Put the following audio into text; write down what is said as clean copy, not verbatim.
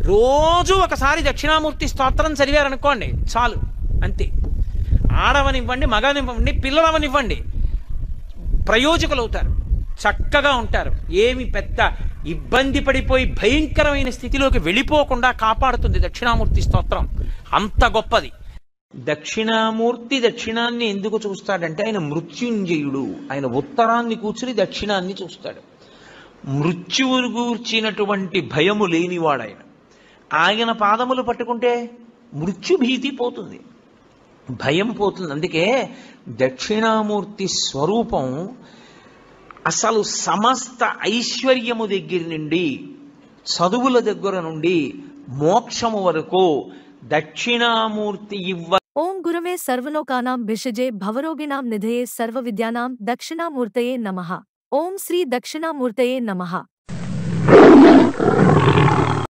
రోజు ఒకసారి దక్షిణామూర్తి స్తోత్రం చదివారనుకోండి చాలు, అంతే. ఆడవనివ్వండి, మగనివ్వండి, పిల్లలవనివ్వండి, ప్రయోజకులు అవుతారు, చక్కగా ఉంటారు. ఏమి పెద్ద ఇబ్బంది పడిపోయి భయంకరమైన స్థితిలోకి వెళ్ళిపోకుండా కాపాడుతుంది దక్షిణామూర్తి స్తోత్రం. అంత గొప్పది. దక్షిణామూర్తి దక్షిణాన్ని ఎందుకు చూస్తాడంటే ఆయన మృత్యుంజయుడు. ఆయన ఉత్తరాన్ని కూర్చుని దక్షిణాన్ని చూస్తాడు. మృత్యువును గూర్చినటువంటి భయము లేనివాడాయన. ఆయన పాదములు పట్టుకుంటే మృత్యుభీతి పోతుంది, భయం పోతుంది. అందుకే దక్షిణామూర్తి స్వరూపం అసలు సమస్త ఐశ్వర్యము దగ్గర నుండి, చదువుల దగ్గర నుండి, మోక్షము వరకు దక్షిణామూర్తి ఓం గురవే సర్వలోకానాం భిషజే భవరోగిణాం నిధయే సర్వవిద్యానాం దక్షిణామూర్తయే నమః. ఓం శ్రీ దక్షిణామూర్తయే నమః.